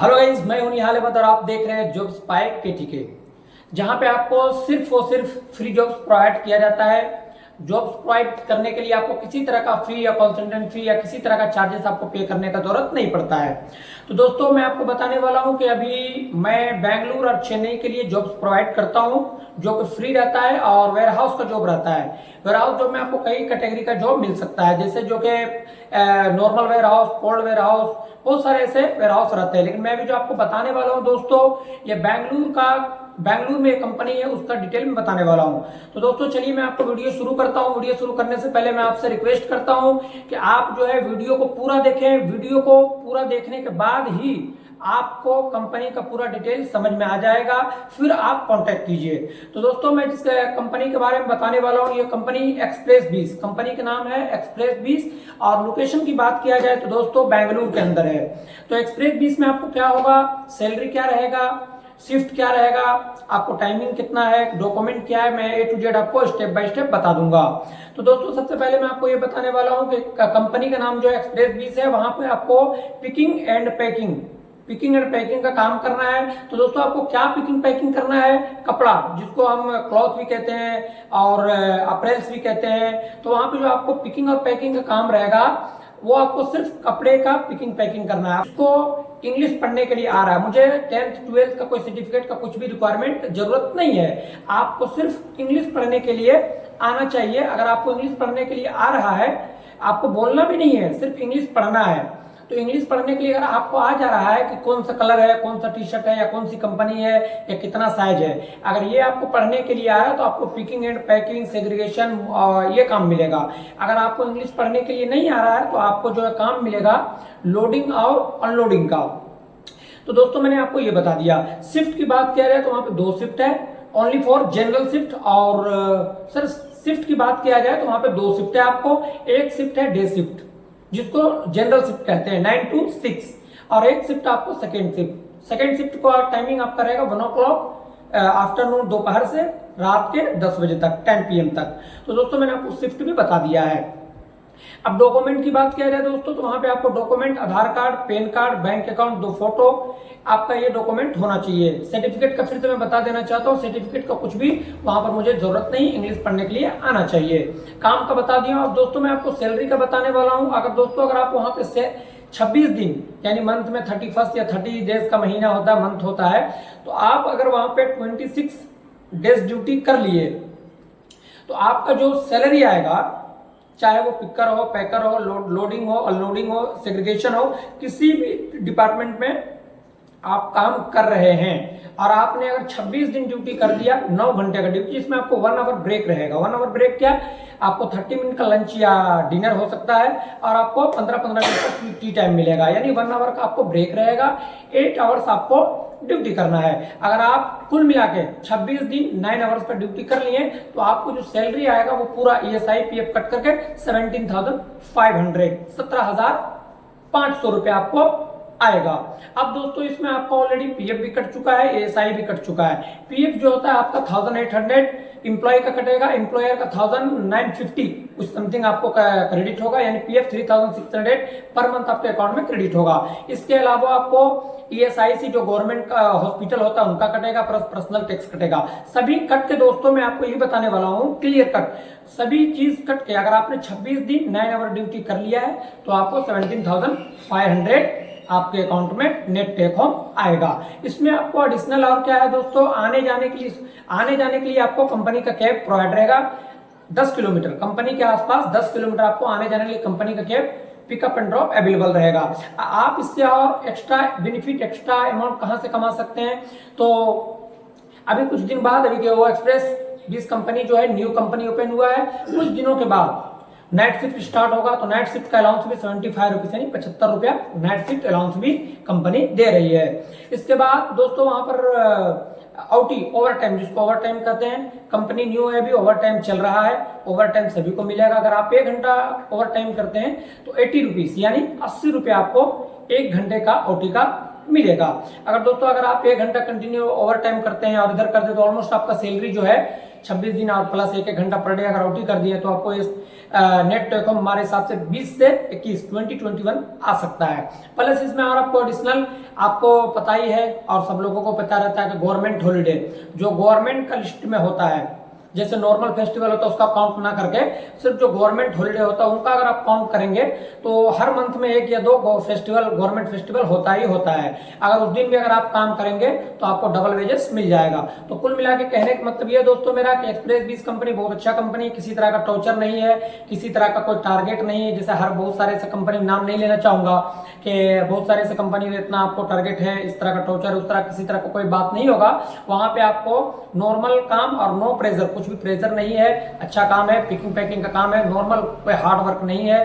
Hello guys, मैं हूं निहाल अहमद और आप देख रहे हैं जॉब्स बाय केटीके, जहां पे आपको सिर्फ और सिर्फ फ्री जॉब्स प्रोवाइड किया जाता है। जॉब्स प्रोवाइड करने के लिए आपको किसी तरह का फी या कंसल्टेंट फी या किसी तरह का चार्जेस आपको पे करने का जरूरत नहीं पड़ता है। तो दोस्तों, मैं आपको बताने वाला हूं कि अभी मैं बेंगलुरु और चेन्नई के लिए जॉब्स प्रोवाइड करता हूं, जो कि फ्री रहता है और वेयर हाउस का जॉब रहता है। वेयर हाउस जॉब में आपको कई कैटेगरी का जॉब मिल सकता है, जैसे जो कि normal warehouse, cold warehouse, बहुत सारे ऐसे वेयर हाउस रहते हैं। लेकिन मैं अभी जो आपको बताने वाला हूं दोस्तों, ये बेंगलुरु में एक कंपनी है, उसका डिटेल में बताने वाला हूं। तो दोस्तों चलिए मैं आपको वीडियो शुरू करता हूं। वीडियो शुरू करने से पहले मैं आपसे रिक्वेस्ट करता हूं कि आप जो है वीडियो को पूरा देखें। वीडियो को पूरा देखने के बाद ही आपको कंपनी का पूरा डिटेल समझ में आ जाएगा, फिर आप कांटेक्ट कीजिए। तो दोस्तों, मैं जिस कंपनी के बारे में बताने वाला हूं, ये कंपनी एक्सप्रेस 20, कंपनी का नाम है एक्सप्रेस 20। और लोकेशन की बात किया जाए तो दोस्तों बेंगलुरु के अंदर है। तो एक्सप्रेस 20 में आपको क्या होगा, सैलरी क्या रहेगा, शिफ्ट क्या रहेगा, आपको टाइमिंग कितना है, डॉक्यूमेंट क्या है, मैं ए टू जेड आपको स्टेप बाय स्टेप बता दूंगा। तो दोस्तों सबसे पहले मैं आपको ये बताने वाला हूँ कि कंपनी का नाम जो एक्सप्रेस 20 है, वहां पे आपको पिकिंग एंड पैकिंग का काम करना है। तो दोस्तों आपको क्या पिकिंग पैकिंग करना है, कपड़ा जिसको हम क्लॉथ भी कहते हैं और अप्रेल्स भी कहते हैं। तो वहां पे जो आपको पिकिंग और पैकिंग का काम रहेगा, वो आपको सिर्फ कपड़े का पिकिंग पैकिंग करना है। उसको इंग्लिश पढ़ने के लिए आ रहा है, मुझे 10th 12th का कोई सर्टिफिकेट का कुछ भी रिक्वायरमेंट जरूरत नहीं है। आपको सिर्फ इंग्लिश पढ़ने के लिए आना चाहिए। अगर आपको इंग्लिश पढ़ने के लिए आ रहा है, आपको बोलना भी नहीं है, सिर्फ इंग्लिश पढ़ना है। तो इंग्लिश पढ़ने के लिए अगर आपको आ जा रहा है कि कौन सा कलर है, कौन सा टी शर्ट है, या कौन सी कंपनी है, या कितना साइज है, अगर ये आपको पढ़ने के लिए आ रहा है तो आपको पिकिंग एंड पैकिंग, सेग्रीगेशन ये काम मिलेगा। अगर आपको इंग्लिश पढ़ने के लिए नहीं आ रहा है तो आपको जो है काम मिलेगा लोडिंग और अनलोडिंग का। तो दोस्तों मैंने आपको ये बता दिया। शिफ्ट की बात किया जाए तो वहां पे 2 शिफ्ट है, ओनली फॉर जनरल शिफ्ट। और सर शिफ्ट की बात किया जाए तो वहां पे 2 शिफ्ट है आपको। एक शिफ्ट है डे शिफ्ट, जिसको जनरल शिफ्ट कहते हैं 9 to 6, और एक शिफ्ट आपको सेकेंड शिफ्ट का टाइमिंग आपका रहेगा 1 o'clock आफ्टरनून, दोपहर से रात के 10 बजे तक, 10 PM तक। तो दोस्तों मैंने आपको शिफ्ट भी बता दिया है। अब डॉक्यूमेंट की बात किया जाए दोस्तों, तो वहां पे आपको document Aadhaar card, PAN card, bank account, 2 photo, आपका ये डॉक्यूमेंट होना चाहिए। सर्टिफिकेट का फिर से मैं बता देना चाहता हूँ, सर्टिफिकेट का कुछ भी वहां पर मुझे जरूरत नहीं, इंग्लिश पढ़ने के लिए आना चाहिए। काम का बता दिया। अब दोस्तों मैं आपको सैलरी का बताने वाला हूँ। अगर आप वहां पे से 26 दिन यानी मंथ में 31 या 30 डेज का महीना होता है, मंथ होता है, तो आप अगर वहां पे 26 डेज ड्यूटी कर लिए तो आपका जो सैलरी आएगा, चाहे वो पिकर हो, पैकर हो, लोडिंग हो, अनलोडिंग हो, सेग्रीगेशन हो, किसी भी डिपार्टमेंट में आप काम कर रहे हैं और आपने अगर 26 दिन ड्यूटी कर दिया, 9 घंटे का ड्यूटी, इसमें आपको 1 आवर ब्रेक रहेगा। 1 आवर ब्रेक क्या, आपको 30 मिनट का लंच या डिनर हो सकता है, और आपको 15-15 मिनट का टी टाइम मिलेगा, यानी 1 आवर का आपको ब्रेक रहेगा। 8 आवर्स आपको ड्यूटी करना है। अगर आप कुल मिला के 26 दिन 9 आवर्स पर ड्यूटी कर लिए तो आपको जो सैलरी आएगा वो पूरा ESI PF कट करके 17,500 रुपए आपको आएगा। अब दोस्तों इसमें आपका ऑलरेडी PF भी कट चुका है, ESI भी कट चुका है। PF जो होता है आपका 1800 इंप्लॉय का कटेगा, एम्प्लॉयर का 1950 कुछ समथिंग आपको क्रेडिट होगा, यानी PF 3600 पर मंथ आपके अकाउंट में क्रेडिट होगा। इसके अलावा आपको ESIC जो गवर्नमेंट का हॉस्पिटल होता है उनका कटेगा, प्लस पर्सनल टैक्स कटेगा। सभी कट के दोस्तों मैं आपको ये बताने वाला हूँ, क्लियर कट, सभी चीज कट के अगर आपने 26 दिन 9 आवर ड्यूटी कर लिया है तो आपको 17,500 आपके अकाउंट में नेट टेक होम आएगा। इसमें आपको एडिशनल और क्या है दोस्तों, आने जाने के लिए आपको कंपनी का कैब प्रोवाइड रहेगा। 10 किलोमीटर कंपनी के आसपास 10 किलोमीटर आपको आने जाने के लिए कंपनी का cab pickup and drop available रहेगा। आप इससे और एक्स्ट्रा बेनिफिट, एक्स्ट्रा अमाउंट कहां से कमा सकते हैं, तो अभी कुछ दिन बाद अभी वो एक्सप्रेस 20 कंपनी जो है न्यू कंपनी ओपन हुआ है, कुछ दिनों के बाद नाइट शिफ्ट स्टार्ट होगा, तो नाइट शिफ्ट का अलाउंस भी 75 रुपीज यानी 75 रुपया नाइट शिफ्ट अलाउंस भी कंपनी दे रही है। इसके बाद दोस्तों वहां पर OT ओवर टाइम, जिसको ओवर टाइम कहते हैं, कंपनी न्यू है, भी ओवर टाइम चल रहा है। ओवर टाइम सभी को मिलेगा। अगर आप 1 घंटा ओवर टाइम करते हैं तो 80 रुपीज यानी 80 रुपया आपको 1 घंटे का OT का मिलेगा। अगर आप 1 घंटा कंटिन्यू ओवर टाइम करते हैं और इधर करते हैं तो ऑलमोस्ट आपका सैलरी जो है 26 दिन और प्लस 1 घंटा पर डे अगर आउटी कर दिए तो आपको इस नेट टेक होम हमारे हिसाब से 20 से 21 2021 आ सकता है। प्लस इसमें और आपको एडिशनल आपको पता ही है और सब लोगों को पता रहता है कि गवर्नमेंट हॉलीडे जो गवर्नमेंट का लिस्ट में होता है, जैसे नॉर्मल फेस्टिवल होता है उसका काउंट ना करके सिर्फ जो गवर्नमेंट हॉलीडे होता है उनका अगर आप काउंट करेंगे तो हर मंथ में 1 या 2 फेस्टिवल गवर्नमेंट फेस्टिवल होता ही होता है। अगर उस दिन भी अगर आप काम करेंगे तो आपको डबल वेजेस मिल जाएगा। तो कुल मिला के कहने का मतलब ये दोस्तों मेरा कि एक्सप्रेस 20 कंपनी बहुत अच्छा कंपनी है, किसी तरह का टॉर्चर नहीं है, किसी तरह का कोई टारगेट नहीं है। जैसे हर बहुत सारे ऐसे कंपनी नाम नहीं लेना चाहूंगा कि बहुत सारे ऐसे कंपनी में इतना आपको टारगेट है, इस तरह का टॉर्चर, उस तरह किसी तरह का कोई बात नहीं होगा। वहां पे आपको नॉर्मल काम और नो प्रेशर, कुछ भी प्रेशर नहीं है, अच्छा काम है, पिकिंग पैकिंग का काम है, नॉर्मल कोई हार्ड वर्क नहीं है।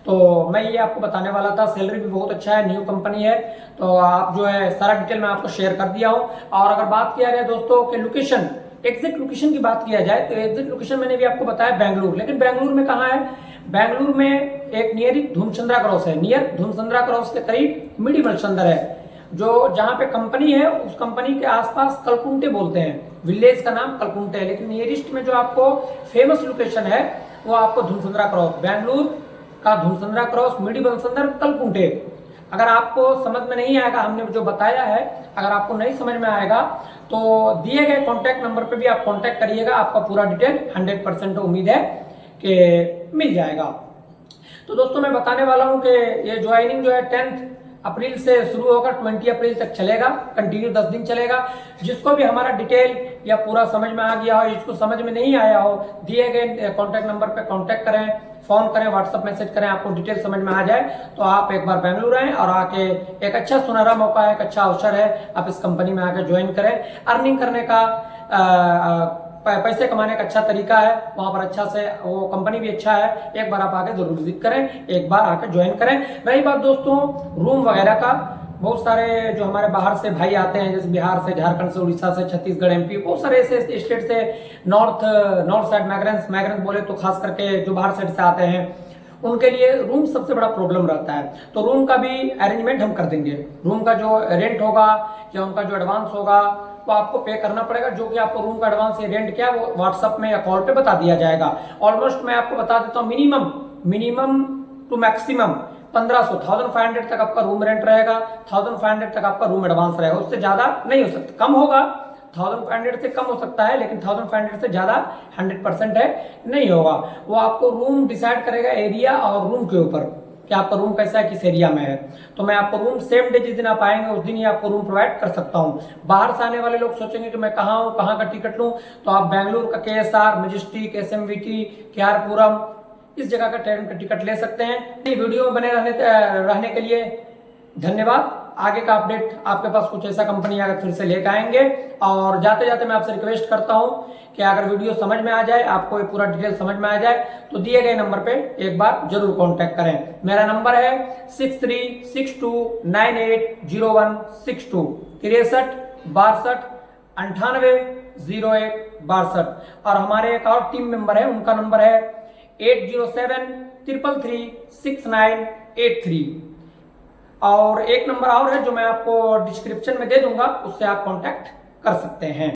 तो मैं ये आपको बताने वाला था। सैलरी भी बहुत अच्छा है, न्यू कंपनी है, तो आप जो है सारा डिटेल मैं आपको शेयर कर दिया हूं। और अगर बात किया जाए दोस्तों कि लोकेशन, एग्जैक्ट लोकेशन की बात किया जाए तो एग्जैक्ट लोकेशन मैंने भी आपको बताया बेंगलुरु। लेकिन बेंगलुरु में कहाँ है? बेंगलुरु में एक नियर धूमचंद्रा क्रॉस है, नियर धूमचंद्रा क्रॉस के करीब मिडी मलचंदर है, जो जहां पे कंपनी है उस कंपनी के आसपास कलकुंटे बोलते हैं, विलेज का नाम कलकुंटे है। लेकिन नियरेस्ट में जो आपको फेमस लोकेशन है वो आपको धूमचंद्रा क्रॉस, बेंगलुरु का धूमचंद्रा क्रॉस, मिडी मलचंदर, कलकुंटे। अगर आपको समझ में नहीं आएगा हमने जो बताया है, अगर आपको नहीं समझ में आएगा तो दिए गए कॉन्टैक्ट नंबर पे भी आप कॉन्टैक्ट करिएगा, आपका पूरा डिटेल 100% उम्मीद है कि मिल जाएगा। तो दोस्तों मैं बताने वाला हूं कि ये ज्वाइनिंग जो है 10 अप्रैल से शुरू होगा, 20 अप्रैल तक चलेगा, कंटिन्यू 10 दिन चलेगा। जिसको भी हमारा डिटेल या पूरा समझ में आ गया हो, जिसको समझ में नहीं आया हो, दिए गए कॉन्टैक्ट नंबर पे कॉन्टैक्ट करें, फोन करें, व्हाट्सएप मैसेज करें, आपको डिटेल समझ में आ जाए तो आप एक बार बेंगलुरु आए और आके एक अच्छा सुनहरा मौका है, एक अच्छा अवसर है, आप इस कंपनी में आके ज्वाइन करें। अर्निंग करने का पैसे कमाने का अच्छा तरीका है, वहां पर अच्छा से वो कंपनी भी अच्छा है, एक बार आप आके जरूर विजिट करें, एक बार आके ज्वाइन करें। रही बात दोस्तों रूम वगैरह का, बहुत सारे जो हमारे बाहर से भाई आते हैं, जैसे बिहार से, झारखंड से, उड़ीसा से, छत्तीसगढ़, एमपी, बहुत सारे ऐसे स्टेट से, नॉर्थ साइड माइग्रेंट्स बोले तो खास करके जो बाहर साइड से आते हैं उनके लिए रूम सबसे बड़ा प्रॉब्लम रहता है। तो रूम का भी अरेंजमेंट हम कर देंगे। रूम का जो रेंट होगा या उनका जो एडवांस होगा वो आपको पे करना पड़ेगा, जो कि आपको रूम का एडवांस या रेंट क्या वो व्हाट्सएप में या कॉल पे बता दिया जाएगा। ऑलमोस्ट मैं आपको बता देता हूँ मिनिमम टू मैक्सिमम 1500 तक आपका रूम रेंट रहेगा, 1500 तक आपका रूम एडवांस रहेगा। उससे ज्यादा नहीं हो सकता, कम होगा, 1500 से कम हो सकता है, लेकिन 1500 से ज्यादा 100% है नहीं होगा। वो आपको रूम डिसाइड करेगा एरिया और रूम के ऊपर कि आपका रूम कैसा है, किस एरिया में है। तो मैं आपको रूम सेम डे जिस दिन आप आएंगे उस दिन ही आपको रूम प्रोवाइड कर सकता हूँ। बाहर से आने वाले लोग सोचेंगे कि मैं कहाँ हूँ, कहाँ का टिकट लूँ, तो आप बेंगलुरु का KSR, मैजेस्टिक, SMVT, KR-पुरम, इस जगह का ट्रेन का टिकट ले सकते हैं। वीडियो में बने रहने के लिए धन्यवाद। आगे का अपडेट आपके पास कुछ ऐसा कंपनी अगर फिर से लेकर आएंगे। और जाते जाते मैं आपसे रिक्वेस्ट करता हूं कि अगर वीडियो समझ में आ जाए, आपको ये पूरा डिटेल समझ में आ जाए, तो दिए गए नंबर पे एक बार जरूर कांटेक्ट करें। मेरा नंबर है 6362980162, 6362980162। और हमारे एक और टीम मेंबर है, उनका नंबर है 8073336983। और एक नंबर और है जो मैं आपको डिस्क्रिप्शन में दे दूंगा, उससे आप कांटेक्ट कर सकते हैं।